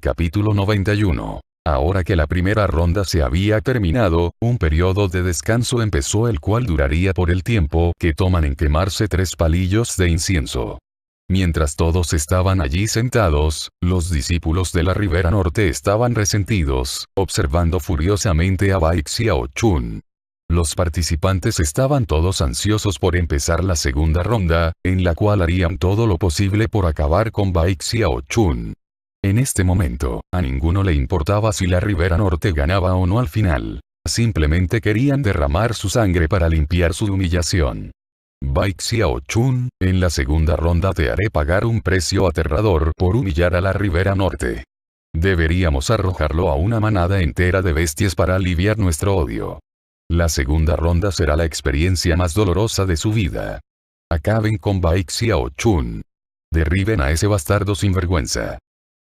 Capítulo 91. Ahora que la primera ronda se había terminado, un periodo de descanso empezó, el cual duraría por el tiempo que toman en quemarse 3 palillos de incienso. Mientras todos estaban allí sentados, los discípulos de la Ribera Norte estaban resentidos, observando furiosamente a Bai Xiaochun. Los participantes estaban todos ansiosos por empezar la segunda ronda, en la cual harían todo lo posible por acabar con Bai Xiaochun. En este momento, a ninguno le importaba si la Ribera Norte ganaba o no al final. Simplemente querían derramar su sangre para limpiar su humillación. Bai Xiaochun, en la segunda ronda te haré pagar un precio aterrador por humillar a la Ribera Norte. Deberíamos arrojarlo a una manada entera de bestias para aliviar nuestro odio. La segunda ronda será la experiencia más dolorosa de su vida. Acaben con Bai Xiaochun. Derriben a ese bastardo sinvergüenza.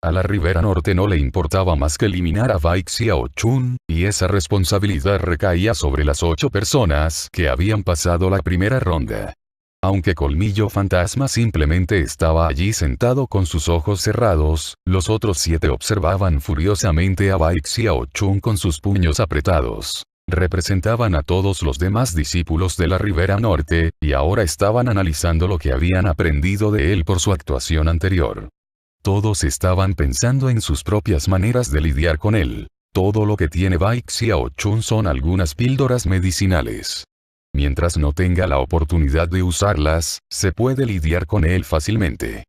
A la Ribera Norte no le importaba más que eliminar a Bai Xiaochun, y esa responsabilidad recaía sobre las 8 personas que habían pasado la primera ronda. Aunque Colmillo Fantasma simplemente estaba allí sentado con sus ojos cerrados, los otros 7 observaban furiosamente a Bai Xiaochun con sus puños apretados. Representaban a todos los demás discípulos de la Ribera Norte, y ahora estaban analizando lo que habían aprendido de él por su actuación anterior. Todos estaban pensando en sus propias maneras de lidiar con él. Todo lo que tiene Bai Xiaochun son algunas píldoras medicinales. Mientras no tenga la oportunidad de usarlas, se puede lidiar con él fácilmente.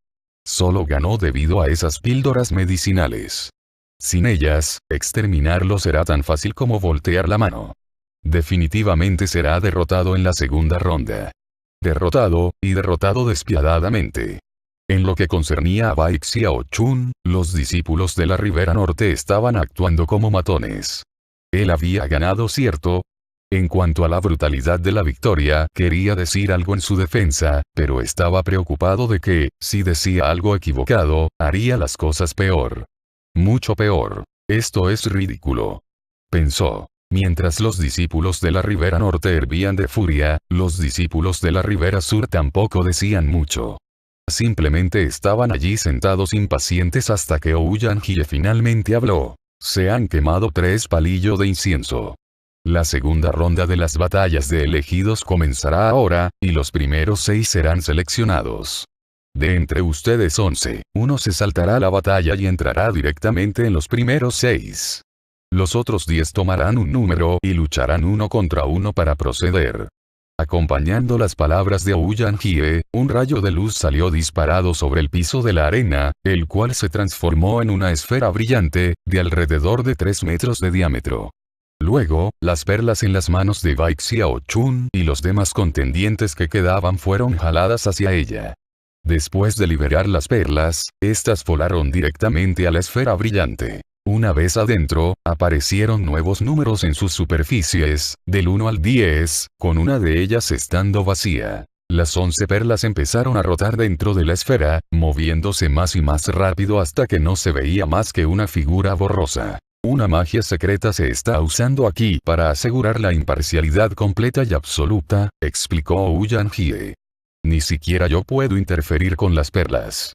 Solo ganó debido a esas píldoras medicinales. Sin ellas, exterminarlo será tan fácil como voltear la mano. Definitivamente será derrotado en la segunda ronda. Derrotado, y derrotado despiadadamente. En lo que concernía a Bai Xiaochun, los discípulos de la Ribera Norte estaban actuando como matones. Él había ganado, ¿cierto? En cuanto a la brutalidad de la victoria, quería decir algo en su defensa, pero estaba preocupado de que, si decía algo equivocado, haría las cosas peor. Mucho peor. Esto es ridículo. Pensó. Mientras los discípulos de la Ribera Norte hervían de furia, los discípulos de la Ribera Sur tampoco decían mucho. Simplemente estaban allí sentados impacientes hasta que Ouyang-Hie finalmente habló. Se han quemado 3 palillos de incienso. La segunda ronda de las batallas de elegidos comenzará ahora, y los primeros 6 serán seleccionados. De entre ustedes 11, uno se saltará la batalla y entrará directamente en los primeros 6. Los otros 10 tomarán un número y lucharán uno contra uno para proceder. Acompañando las palabras de Ouyang-Hie, un rayo de luz salió disparado sobre el piso de la arena, el cual se transformó en una esfera brillante, de alrededor de 3 metros de diámetro. Luego, las perlas en las manos de Bai Xiaochun y los demás contendientes que quedaban fueron jaladas hacia ella. Después de liberar las perlas, estas volaron directamente a la esfera brillante. Una vez adentro, aparecieron nuevos números en sus superficies, del 1 al 10, con una de ellas estando vacía. Las 11 perlas empezaron a rotar dentro de la esfera, moviéndose más y más rápido hasta que no se veía más que una figura borrosa. Una magia secreta se está usando aquí para asegurar la imparcialidad completa y absoluta, explicó Ouyang-Hie. Ni siquiera yo puedo interferir con las perlas.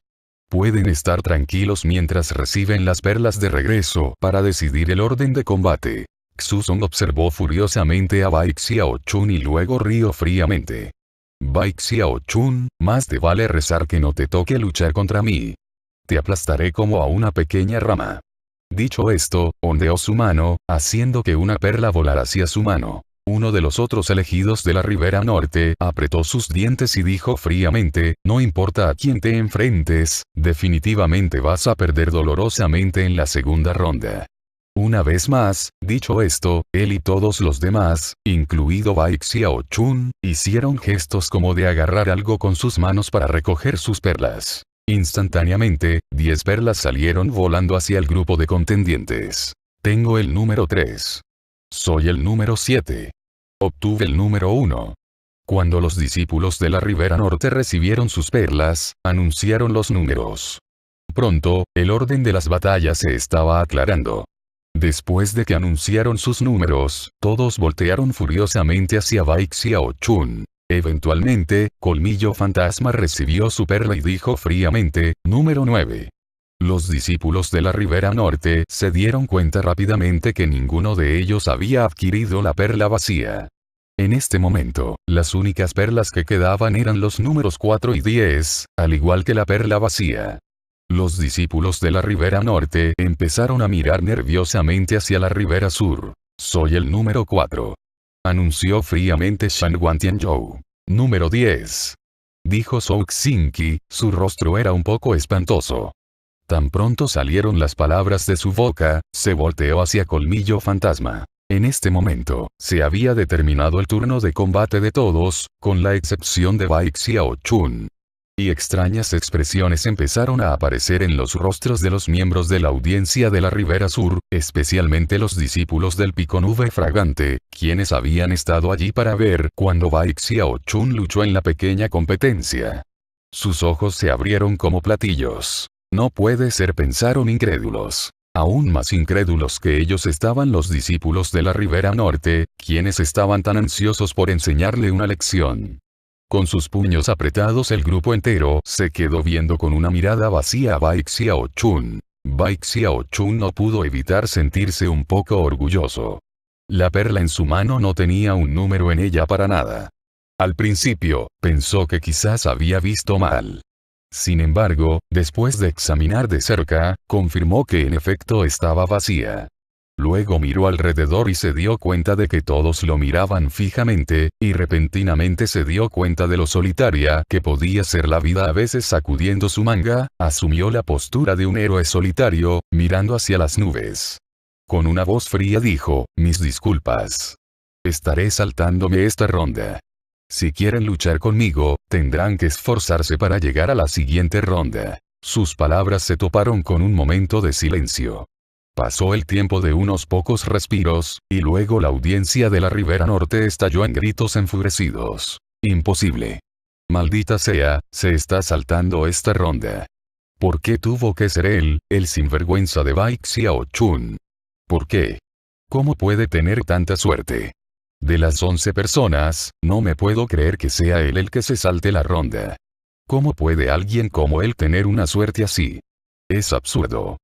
Pueden estar tranquilos mientras reciben las perlas de regreso para decidir el orden de combate. Xuzong observó furiosamente a Bai Xiaochun y luego rió fríamente. Bai Xiaochun, más te vale rezar que no te toque luchar contra mí. Te aplastaré como a una pequeña rama. Dicho esto, ondeó su mano, haciendo que una perla volara hacia su mano. Uno de los otros elegidos de la Ribera Norte apretó sus dientes y dijo fríamente, no importa a quién te enfrentes, definitivamente vas a perder dolorosamente en la segunda ronda. Una vez más, dicho esto, él y todos los demás, incluido Bai Xiaochun, hicieron gestos como de agarrar algo con sus manos para recoger sus perlas. Instantáneamente, 10 perlas salieron volando hacia el grupo de contendientes. Tengo el número 3. Soy el número 7. Obtuve el número 1. Cuando los discípulos de la Ribera Norte recibieron sus perlas, anunciaron los números. Pronto, el orden de las batallas se estaba aclarando. Después de que anunciaron sus números, todos voltearon furiosamente hacia Bai Xiaochun. Eventualmente, Colmillo Fantasma recibió su perla y dijo fríamente, número 9. Los discípulos de la ribera norte se dieron cuenta rápidamente que ninguno de ellos había adquirido la perla vacía. En este momento, las únicas perlas que quedaban eran los números 4 y 10, al igual que la perla vacía. Los discípulos de la ribera norte empezaron a mirar nerviosamente hacia la ribera sur. «Soy el número 4», anunció fríamente Shan Wantianzhou. «Número 10», dijo Zhou Xingqi, su rostro era un poco espantoso. Tan pronto salieron las palabras de su boca, se volteó hacia Colmillo Fantasma. En este momento, se había determinado el turno de combate de todos, con la excepción de Bai Xiaochun. Y extrañas expresiones empezaron a aparecer en los rostros de los miembros de la audiencia de la Ribera Sur, especialmente los discípulos del Pico Nube Fragante, quienes habían estado allí para ver cuando Bai Xiaochun luchó en la pequeña competencia. Sus ojos se abrieron como platillos. No puede ser, pensaron incrédulos. Aún más incrédulos que ellos estaban los discípulos de la Ribera Norte, quienes estaban tan ansiosos por enseñarle una lección. Con sus puños apretados el grupo entero se quedó viendo con una mirada vacía a Bai Xiaochun. Bai Xiaochun no pudo evitar sentirse un poco orgulloso. La perla en su mano no tenía un número en ella para nada. Al principio, pensó que quizás había visto mal. Sin embargo, después de examinar de cerca, confirmó que en efecto estaba vacía. Luego miró alrededor y se dio cuenta de que todos lo miraban fijamente, y repentinamente se dio cuenta de lo solitaria que podía ser la vida. A veces sacudiendo su manga, asumió la postura de un héroe solitario, mirando hacia las nubes. Con una voz fría dijo, «Mis disculpas. Estaré saltándome esta ronda. Si quieren luchar conmigo, tendrán que esforzarse para llegar a la siguiente ronda». Sus palabras se toparon con un momento de silencio. Pasó el tiempo de unos pocos respiros, y luego la audiencia de la Ribera Norte estalló en gritos enfurecidos. «Imposible. Maldita sea, se está saltando esta ronda. ¿Por qué tuvo que ser él, el sinvergüenza de Bai Xiaochun? ¿Por qué? ¿Cómo puede tener tanta suerte? De las 11 personas, no me puedo creer que sea él el que se salte la ronda. ¿Cómo puede alguien como él tener una suerte así? Es absurdo.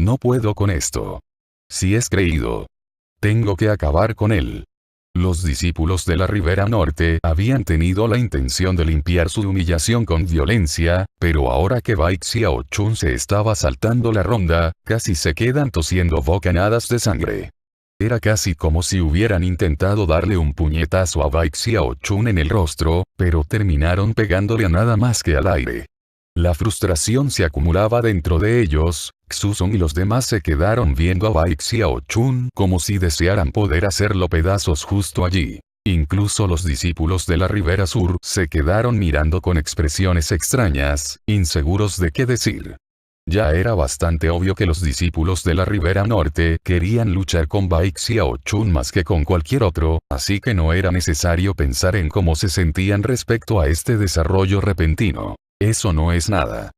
No puedo con esto. Si es creído, tengo que acabar con él». Los discípulos de la Ribera Norte habían tenido la intención de limpiar su humillación con violencia, pero ahora que Bai Xiaochun se estaba saltando la ronda, casi se quedan tosiendo bocanadas de sangre. Era casi como si hubieran intentado darle un puñetazo a Bai Xiaochun en el rostro, pero terminaron pegándole a nada más que al aire. La frustración se acumulaba dentro de ellos. Xuzong y los demás se quedaron viendo a Bai Xiaochun como si desearan poder hacerlo pedazos justo allí. Incluso los discípulos de la Ribera Sur se quedaron mirando con expresiones extrañas, inseguros de qué decir. Ya era bastante obvio que los discípulos de la Ribera Norte querían luchar con Bai Xiaochun más que con cualquier otro, así que no era necesario pensar en cómo se sentían respecto a este desarrollo repentino. «Eso no es nada»,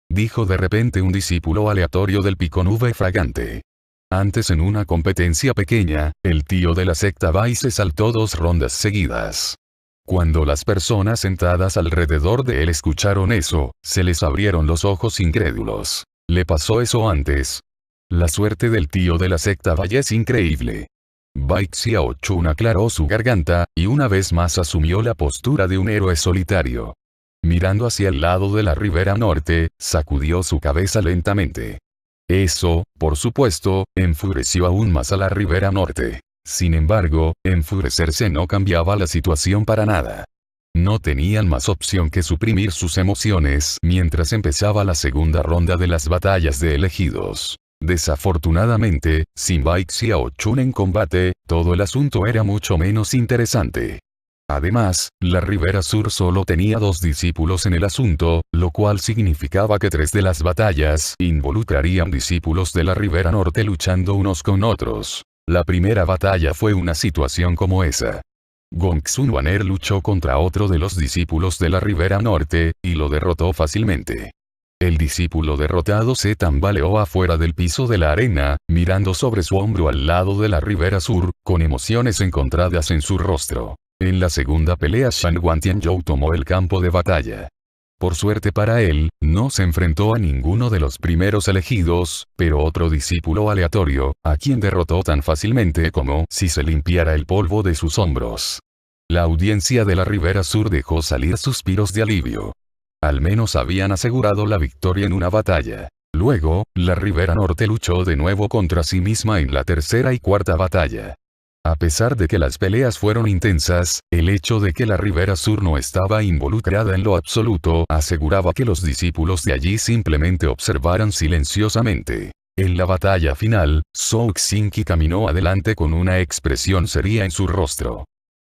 dijo de repente un discípulo aleatorio del Pico Nube Fragante. Antes, en una competencia pequeña, el tío de la secta Bai se saltó 2 rondas seguidas. Cuando las personas sentadas alrededor de él escucharon eso, se les abrieron los ojos incrédulos. ¿Le pasó eso antes? La suerte del tío de la secta Bai es increíble. Bai Xiaochun aclaró su garganta, y una vez más asumió la postura de un héroe solitario. Mirando hacia el lado de la Ribera Norte, sacudió su cabeza lentamente. Eso, por supuesto, enfureció aún más a la Ribera Norte. Sin embargo, enfurecerse no cambiaba la situación para nada. No tenían más opción que suprimir sus emociones mientras empezaba la segunda ronda de las batallas de elegidos. Desafortunadamente, sin Bai Xiaochun en combate, todo el asunto era mucho menos interesante. Además, la Ribera Sur solo tenía 2 discípulos en el asunto, lo cual significaba que 3 de las batallas involucrarían discípulos de la Ribera Norte luchando unos con otros. La primera batalla fue una situación como esa. Gongsun Wan'er luchó contra otro de los discípulos de la Ribera Norte, y lo derrotó fácilmente. El discípulo derrotado se tambaleó afuera del piso de la arena, mirando sobre su hombro al lado de la Ribera Sur, con emociones encontradas en su rostro. En la segunda pelea Shan Wantianzhou tomó el campo de batalla. Por suerte para él, no se enfrentó a ninguno de los primeros elegidos, pero otro discípulo aleatorio, a quien derrotó tan fácilmente como si se limpiara el polvo de sus hombros. La audiencia de la Ribera Sur dejó salir suspiros de alivio. Al menos habían asegurado la victoria en una batalla. Luego, la Ribera Norte luchó de nuevo contra sí misma en la tercera y cuarta batalla. A pesar de que las peleas fueron intensas, el hecho de que la Ribera Sur no estaba involucrada en lo absoluto aseguraba que los discípulos de allí simplemente observaran silenciosamente. En la batalla final, Zhou Xingqi caminó adelante con una expresión seria en su rostro.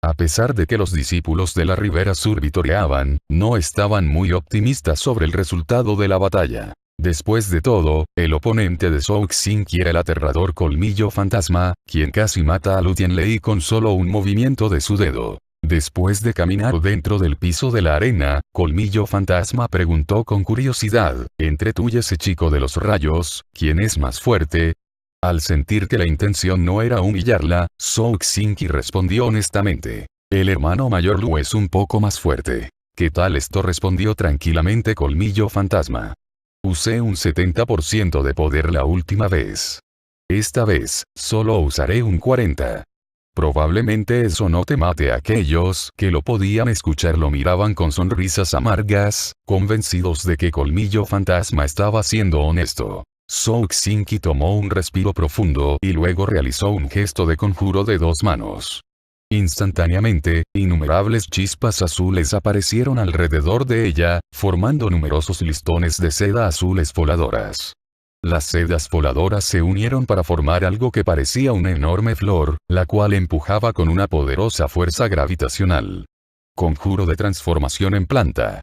A pesar de que los discípulos de la Ribera Sur vitoreaban, no estaban muy optimistas sobre el resultado de la batalla. Después de todo, el oponente de Zhou Xingqi era el aterrador Colmillo Fantasma, quien casi mata a Lu Tianlei con solo un movimiento de su dedo. Después de caminar dentro del piso de la arena, Colmillo Fantasma preguntó con curiosidad, entre tú y ese chico de los rayos, ¿quién es más fuerte? Al sentir que la intención no era humillarla, Zhou Xingqi respondió honestamente. El hermano mayor Lu es un poco más fuerte. ¿Qué tal esto? Respondió tranquilamente Colmillo Fantasma. Usé un 70% de poder la última vez. Esta vez, solo usaré un 40%. Probablemente eso no te mate. Aquellos que lo podían escuchar lo miraban con sonrisas amargas, convencidos de que Colmillo Fantasma estaba siendo honesto. Zhou Xingqi tomó un respiro profundo y luego realizó un gesto de conjuro de 2 manos. Instantáneamente, innumerables chispas azules aparecieron alrededor de ella, formando numerosos listones de seda azules voladoras. Las sedas voladoras se unieron para formar algo que parecía una enorme flor, la cual empujaba con una poderosa fuerza gravitacional. Conjuro de transformación en planta.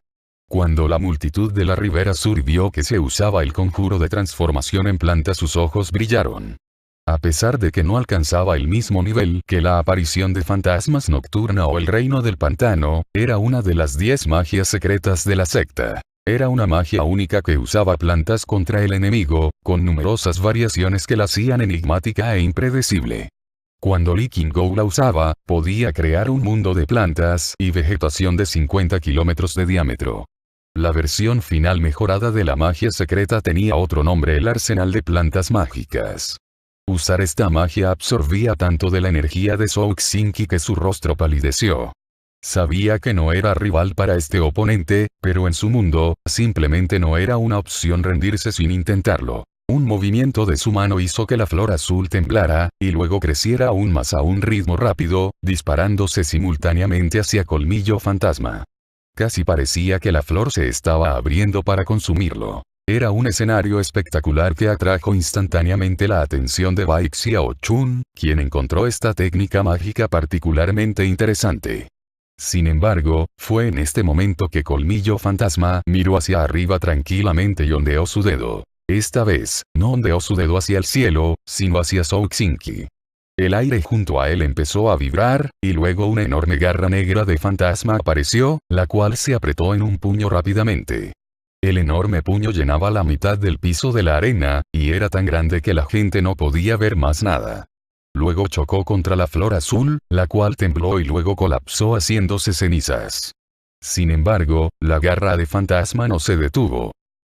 Cuando la multitud de la Ribera Sur vio que se usaba el conjuro de transformación en planta, sus ojos brillaron. A pesar de que no alcanzaba el mismo nivel que la aparición de fantasmas nocturna o el reino del pantano, era una de las 10 magias secretas de la secta. Era una magia única que usaba plantas contra el enemigo, con numerosas variaciones que la hacían enigmática e impredecible. Cuando Li Qingou la usaba, podía crear un mundo de plantas y vegetación de 50 kilómetros de diámetro. La versión final mejorada de la magia secreta tenía otro nombre: el arsenal de plantas mágicas. Usar esta magia absorbía tanto de la energía de Zhou Xingqi que su rostro palideció. Sabía que no era rival para este oponente, pero en su mundo, simplemente no era una opción rendirse sin intentarlo. Un movimiento de su mano hizo que la flor azul temblara, y luego creciera aún más a un ritmo rápido, disparándose simultáneamente hacia Colmillo Fantasma. Casi parecía que la flor se estaba abriendo para consumirlo. Era un escenario espectacular que atrajo instantáneamente la atención de Bai Xiaochun, quien encontró esta técnica mágica particularmente interesante. Sin embargo, fue en este momento que Colmillo Fantasma miró hacia arriba tranquilamente y ondeó su dedo. Esta vez, no ondeó su dedo hacia el cielo, sino hacia Zhou Xingqi. El aire junto a él empezó a vibrar, y luego una enorme garra negra de fantasma apareció, la cual se apretó en un puño rápidamente. El enorme puño llenaba la mitad del piso de la arena, y era tan grande que la gente no podía ver más nada. Luego chocó contra la flor azul, la cual tembló y luego colapsó haciéndose cenizas. Sin embargo, la garra de fantasma no se detuvo.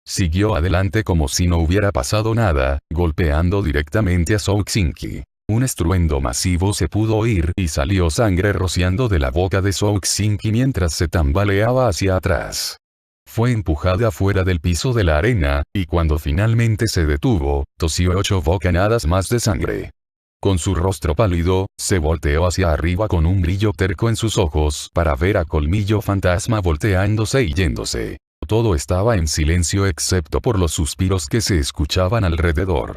Siguió adelante como si no hubiera pasado nada, golpeando directamente a Zhou Xingqi. Un estruendo masivo se pudo oír y salió sangre rociando de la boca de Zhou Xingqi mientras se tambaleaba hacia atrás. Fue empujada fuera del piso de la arena, y cuando finalmente se detuvo, tosió 8 bocanadas más de sangre. Con su rostro pálido, se volteó hacia arriba con un brillo terco en sus ojos para ver a Colmillo Fantasma volteándose y yéndose. Todo estaba en silencio excepto por los suspiros que se escuchaban alrededor.